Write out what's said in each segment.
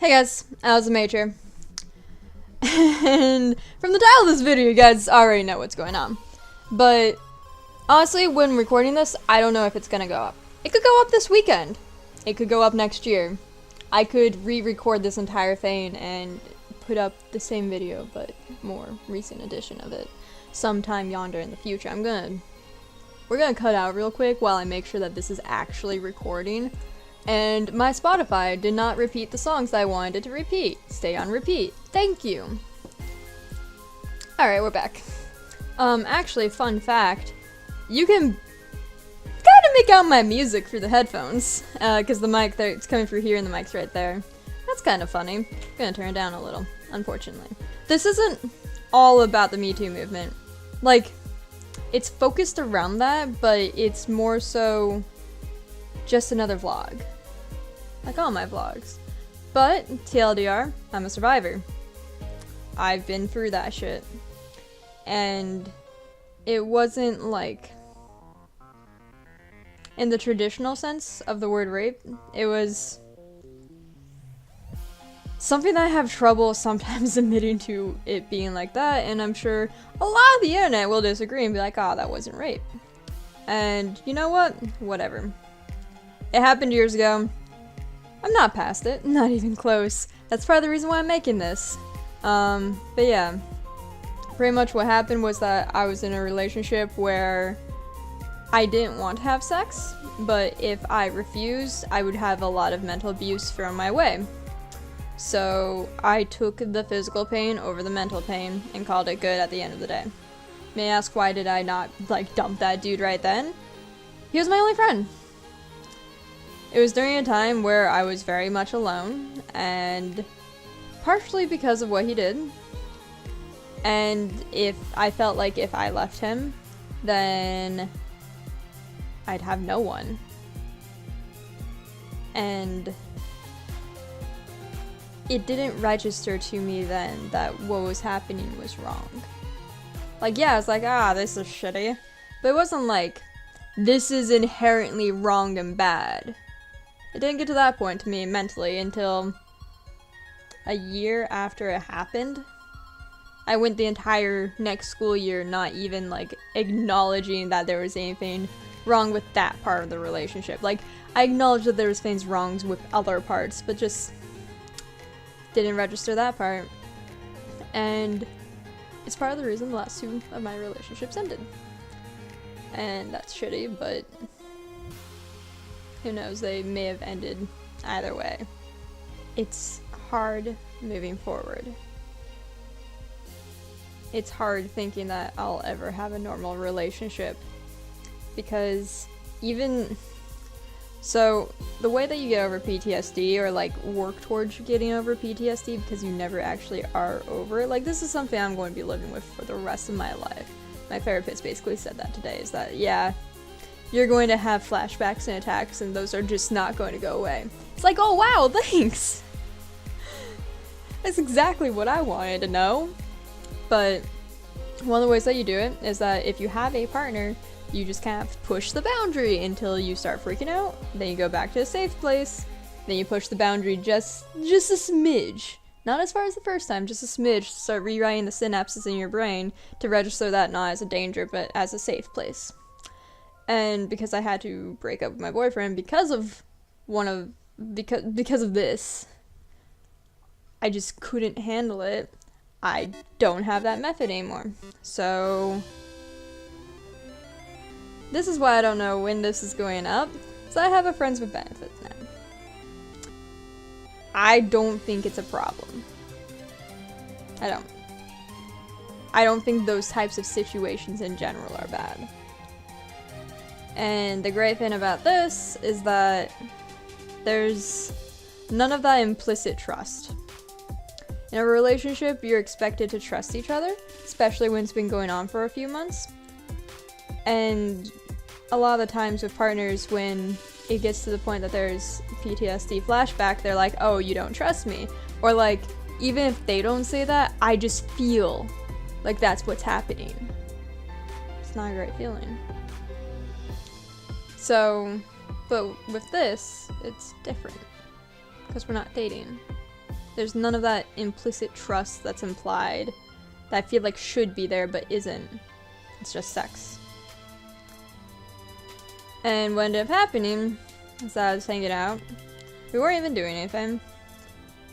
Hey guys, I was a major. And from the title of this video, you guys already know what's going on. But honestly, when recording this, I don't know if it's gonna go up. It could go up this weekend. It could go up next year. I could re-record this entire thing and put up the same video, but more recent edition of it sometime yonder in the future. We're gonna cut out real quick while I make sure that this is actually recording. And my Spotify did not repeat the songs that I wanted it to repeat. Stay on repeat. Thank you. Alright, we're back. Actually, fun fact, you can kind of make out my music through the headphones, because the mic there, it's coming through here and the mic's right there. That's kind of funny. I'm gonna turn it down a little, unfortunately. This isn't all about the Me Too movement. Like, it's focused around that, but it's more so just another vlog. Like all my vlogs. But, TLDR, I'm a survivor. I've been through that shit. And it wasn't like in the traditional sense of the word rape. It was something that I have trouble sometimes admitting to it being like that, and I'm sure a lot of the internet will disagree and be like, oh, that wasn't rape. And you know what? Whatever. It happened years ago. I'm not past it. Not even close. That's part of the reason why I'm making this. But yeah. Pretty much what happened was that I was in a relationship where I didn't want to have sex, but if I refused, I would have a lot of mental abuse thrown my way. So I took the physical pain over the mental pain and called it good at the end of the day. May I ask, why did I not, like, dump that dude right then? He was my only friend. It was during a time where I was very much alone, and partially because of what he did. And if I felt like if I left him, then I'd have no one. And it didn't register to me then that what was happening was wrong. Like, yeah, I was like, this is shitty. But it wasn't like, this is inherently wrong and bad. It didn't get to that point to me mentally until a year after it happened. I went the entire next school year not even, like, acknowledging that there was anything wrong with that part of the relationship. Like, I acknowledged that there was things wrong with other parts, but just didn't register that part. And it's part of the reason the last two of my relationships ended. And that's shitty, but who knows, they may have ended either way. It's hard moving forward. It's hard thinking that I'll ever have a normal relationship, because so the way that you get over PTSD, or like work towards getting over PTSD, because you never actually are over it, like, this is something I'm going to be living with for the rest of my life. My therapist basically said that today, is that, yeah, you're going to have flashbacks and attacks, and those are just not going to go away. It's like, oh wow, thanks! That's exactly what I wanted to know. But one of the ways that you do it is that if you have a partner, you just kind of push the boundary until you start freaking out, then you go back to a safe place, then you push the boundary just a smidge. Not as far as the first time, just a smidge, to start rewriting the synapses in your brain to register that not as a danger, but as a safe place. And because I had to break up with my boyfriend because of this, I just couldn't handle it. I don't have that method anymore. So this is why I don't know when this is going up. So I have a friends with benefits now. I don't think it's a problem. I don't think those types of situations in general are bad. And the great thing about this is that there's none of that implicit trust. In a relationship, you're expected to trust each other, especially when it's been going on for a few months. And a lot of the times with partners, when it gets to the point that there's PTSD flashback, they're like, oh, you don't trust me. Or like, even if they don't say that, I just feel like that's what's happening. It's not a great feeling. So, but with this, it's different. Because we're not dating. There's none of that implicit trust that's implied that I feel like should be there but isn't. It's just sex. And what ended up happening is that I was hanging out. We weren't even doing anything.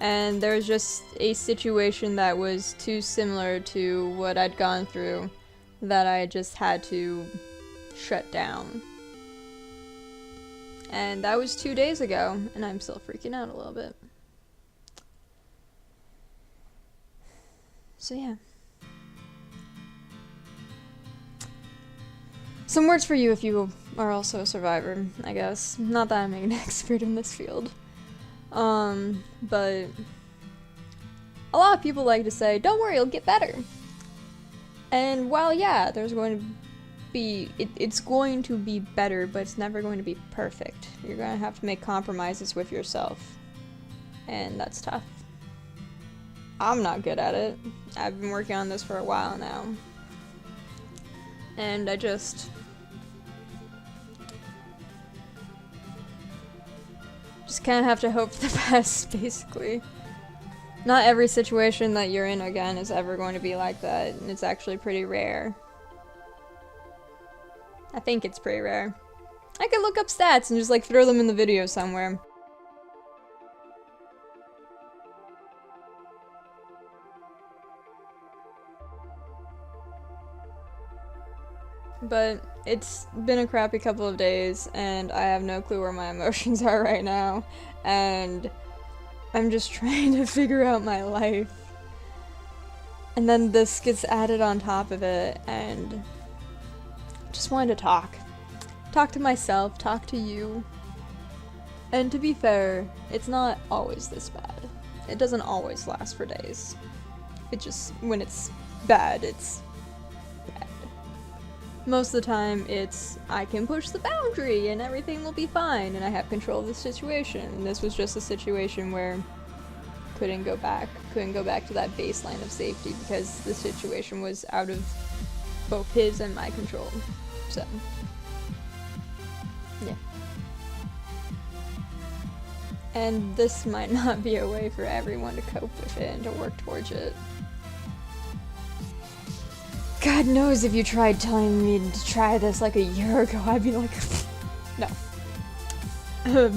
And there was just a situation that was too similar to what I'd gone through that I just had to shut down. And that was 2 days ago, and I'm still freaking out a little bit. So yeah. Some words for you if you are also a survivor, I guess. Not that I'm an expert in this field. But a lot of people like to say, don't worry, it'll get better. And while, yeah, there's going to be, it's going to be better, but it's never going to be perfect. You're going to have to make compromises with yourself. And that's tough. I'm not good at it. I've been working on this for a while now. And I just kind of have to hope for the best, basically. Not every situation that you're in, again, is ever going to be like that, and it's actually pretty rare. I think it's pretty rare. I could look up stats and just, like, throw them in the video somewhere. But it's been a crappy couple of days, and I have no clue where my emotions are right now, and I'm just trying to figure out my life. And then this gets added on top of it, and I just wanted to talk. Talk to myself, talk to you. And to be fair, it's not always this bad. It doesn't always last for days. It just, when it's bad, it's bad. Most of the time, it's, I can push the boundary and everything will be fine and I have control of the situation. And this was just a situation where couldn't go back to that baseline of safety because the situation was out of both his and my control. So, yeah. And this might not be a way for everyone to cope with it and to work towards it. God knows if you tried telling me to try this like a year ago, I'd be like, no.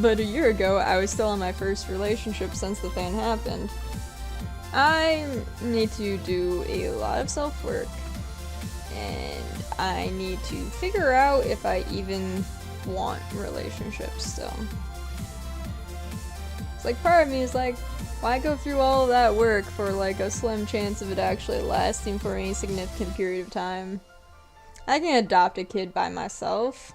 But a year ago, I was still in my first relationship since the thing happened. I need to do a lot of self-work, and I need to figure out if I even want relationships still. It's like part of me is like, why go through all of that work for like a slim chance of it actually lasting for any significant period of time? I can adopt a kid by myself.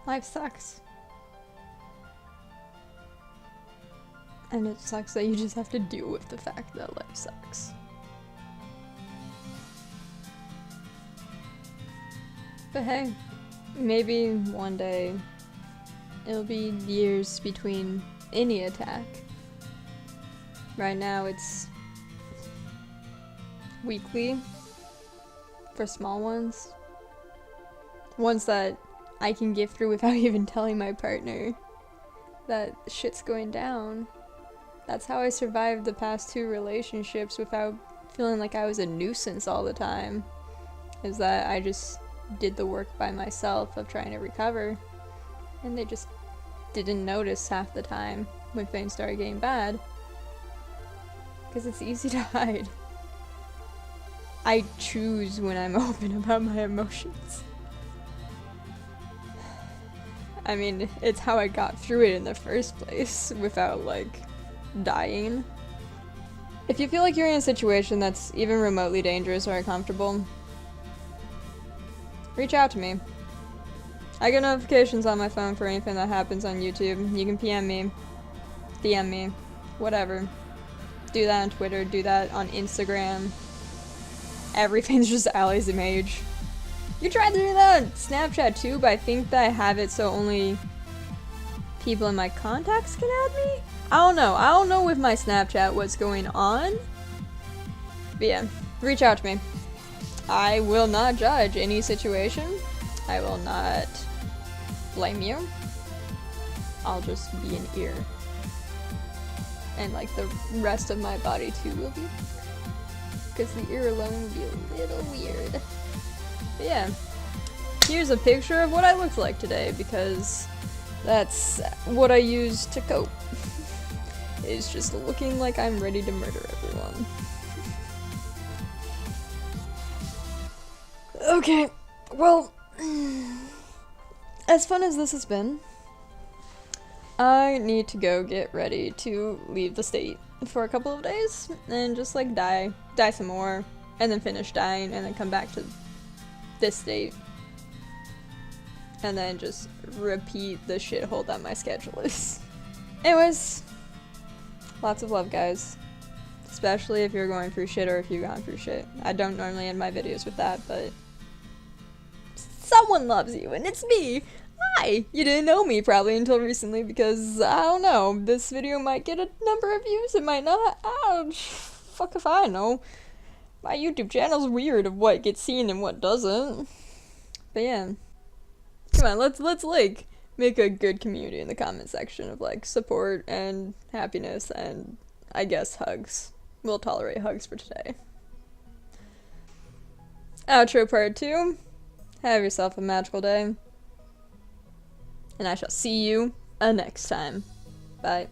Life sucks. And it sucks that you just have to deal with the fact that life sucks. But hey, maybe one day it'll be years between any attack. Right now it's weekly for small ones. Ones that I can get through without even telling my partner that shit's going down. That's how I survived the past 2 relationships without feeling like I was a nuisance all the time. Is that I just did the work by myself of trying to recover. And they just didn't notice half the time when things started getting bad. Because it's easy to hide. I choose when I'm open about my emotions. I mean, it's how I got through it in the first place without, like, dying. If you feel like you're in a situation that's even remotely dangerous or uncomfortable, reach out to me. I get notifications on my phone for anything that happens on YouTube. You can PM me, DM me, whatever. Do that on Twitter, do that on Instagram. Everything's just Allie's Mage. You tried to do that on Snapchat too, but I think that I have it so only people in my contacts can add me? I don't know. I don't know with my Snapchat what's going on. But yeah, reach out to me. I will not judge any situation. I will not blame you. I'll just be an ear. and like the rest of my body too will be, because the ear alone would be a little weird. But yeah, here's a picture of what I looked like today, because that's what I use to cope. Is just looking like I'm ready to murder everyone. Okay, well, as fun as this has been, I need to go get ready to leave the state for a couple of days and just like die some more, and then finish dying, and then come back to this state, and then just repeat the shithole that my schedule is. Anyways, lots of love, guys. Especially if you're going through shit or if you've gone through shit. I don't normally end my videos with that, but someone loves you, and it's me! Hi! You didn't know me probably until recently because, I don't know, this video might get a number of views, it might not. Fuck if I know. My YouTube channel's weird of what gets seen and what doesn't. But yeah. Come on, let's like make a good community in the comment section of like support and happiness and I guess hugs. We'll tolerate hugs for today. Outro part 2. Have yourself a magical day. And I shall see you next time. Bye.